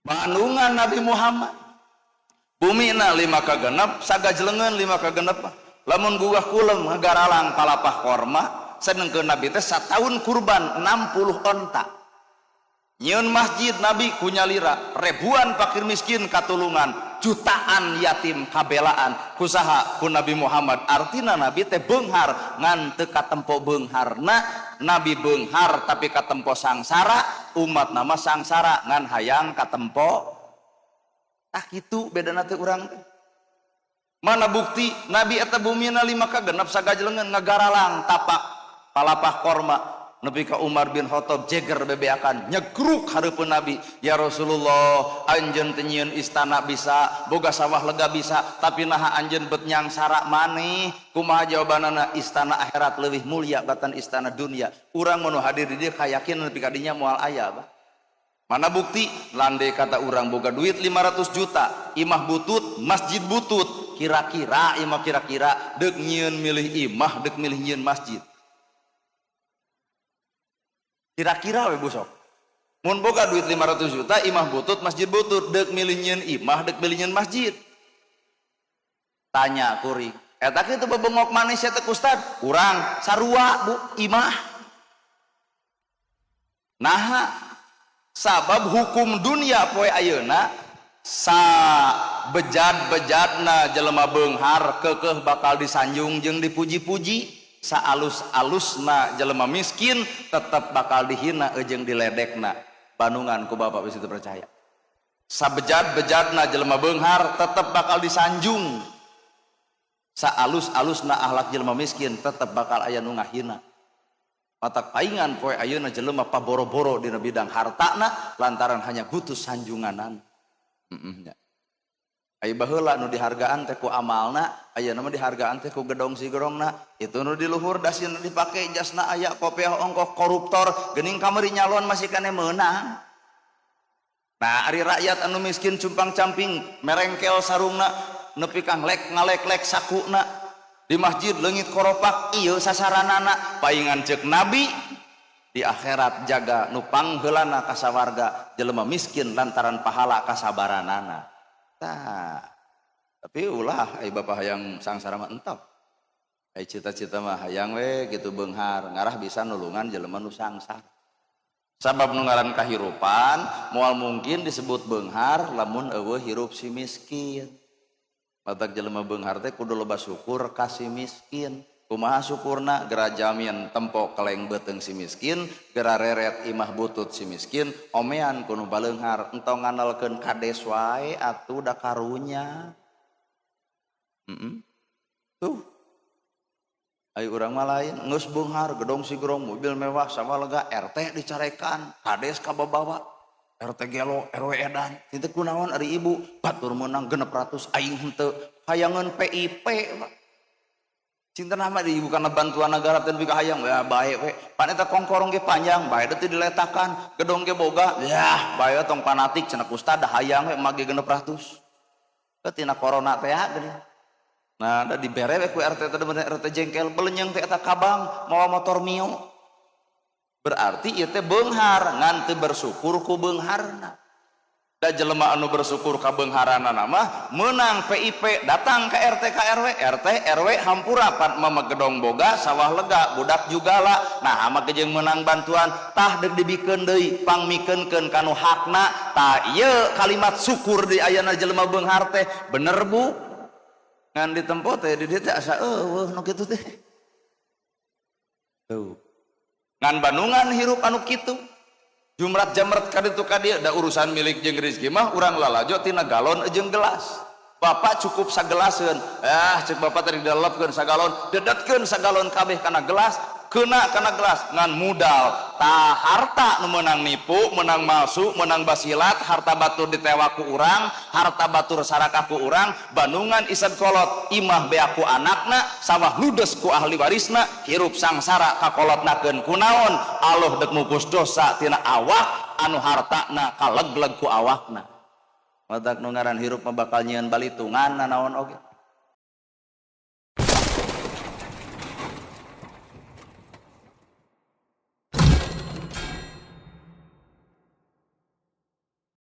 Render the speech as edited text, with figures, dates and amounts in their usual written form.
Bandungan Nabi Muhammad bumina 5 kagenep sagajlengeun 5 kagenep lamun gugah kulem ngagaralang palapah korma sedengkeun Nabi teh sataun kurban 60 onta nyieun masjid Nabi kunyalira ribuan fakir miskin katulungan jutaan yatim kabelaan kusaha ku Nabi Muhammad artina Nabi teh beunghar ngan teu katempo beungharna Nabi beunghar tapi katempo sangsara umat nama sangsara ngan hayang katempo tah kitu bedana teh urang teh mana bukti Nabi eta bumina 5 kagenep sagajlengeun ngagaralang tapak palapah korma nepi ka Umar bin Khattab jeger bebeakan nyegruk hareupeun Nabi ya Rasulullah anjeun teu nyieun istana bisa boga sawah lega bisa tapi naha anjeun bet nyangsara maneh kumaha jawabanana istana akhirat leuwih mulia batan istana dunia urang mun hadir di dieu kayakin nepi ka dinya moal aya bah. Mana bukti lande kata urang boga duit 500 juta imah butut masjid butut kira-kira imah kira-kira deuk nyieun milih imah deuk milih nyieun masjid kira-kira we busok mun boga duit 500 juta imah butut masjid butut deuk milih nyieun imah deuk milih nyieun masjid tanya kuring eta kitu bebengok manis ya teh ustad urang sarua bu imah naha sabab hukum dunia poe ayeuna sa bejat-bejatna jelema beunghar keukeuh bakal disanjung jeung dipuji-puji sa alus-alusna jelema miskin tetep bakal dihina jeung diledekna Bandungan ku bapak bisa percaya sa bejat-bejatna jelema beunghar tetep bakal disanjung sa alus-alusna akhlak jelema miskin tetep bakal aya nu ngahina matak paingan poe ayeuna jelema paboro-boro dina bidang hartana lantaran hanya butuh sanjunganan aya baheula nu dihargaan teh ku amalna ayeuna mah dihargaan teh ku gedong sigrongna itu nu di luhur dasina dipake jasna aya kopiah ongkoh koruptor geuning kamari nyalon masih kane meunang nah ari rakyat anu miskin cumpang-camping merengkel sarungna nepi ka ngalek-ngalek sakuna di masjid leungit koropak ieu sasaranana paingan ceuk Nabi di akhirat jaga nu pangheulana ka sawarga jelema miskin lantaran pahala kasabaranana tah tapi ulah ai bapak hayang sangsara mah entok ai cita-cita mah hayang we gitu beunghar ngarah bisa nulungan jelema nu sangsara sabab nu ngaran kahirupan moal mungkin disebut beunghar lamun eueuh hirup si miskin matak jelema beunghar teh kudu loba syukur ka si miskin kumaha syukurna gera jamian tempo keleng beuteung si miskin gera reret imah butut si miskin omean ku nu baleunghar entong nganalkeun kades wae atuh da karunya tuh ayo urang mah lain geus beunghar gedong sigrong mobil mewah sama lega RT dicarekan kades kababawa RT gelo RW edan itu kunaon ari ibu batur meunang 600 aing henteu hayangan PIP cinta nama di ibu karena bantuan negara teh lebih hayang ya bae we pan eta kongkorong ge panjang bae teh diletakan gedong ge boga yah bae tong fanatik cenah ustad hayang we mage 600 teh tina corona teh geuning nah da dibere we ku RT teh bener RT jengkel belenyeng teh eta kabang mawa motor Mio berarti ieu teh beunghar ngan teu bersyukur ku beungharna da jelema anu bersyukur ka beungharanana mah meunang PIP datang ka RT ka RT RW hampura pan mama gedong boga sawah lega budak jugala nah mah jeung meunang bantuan tah deuk dibikeun deui pangmikeunkeun kanu hakna tah ieu kalimat syukur di ayeuna jelema beunghar teh bener bu ngan ditempo teh di dieu teh asa eueuh nu kitu teh tuh ngan Bandungan hirup anu kitu jumrat jamret kaditu kadieu da urusan milik jeung rezeki mah urang lalajo tina galon jeung gelas bapak cukup sagelaseun ceuk bapak tadi dalepkeun sagalon dedetkeun sagalon kabeh kana gelas keuna kana gelas ngan modal tah harta nu meunang nipu meunang malsu meunang basilat harta batur ditewa ku urang harta batur sarakah ku urang Bandungan isad kolot imah bea ku anakna sawah ludes ku ahli warisna hirup sangsara kakolotnakeun kunaon Allah deuk mupus dosa tina awak anu hartana kalegleg ku awakna matak nu ngaran hirup mah bakal nyieun balitungan naon oge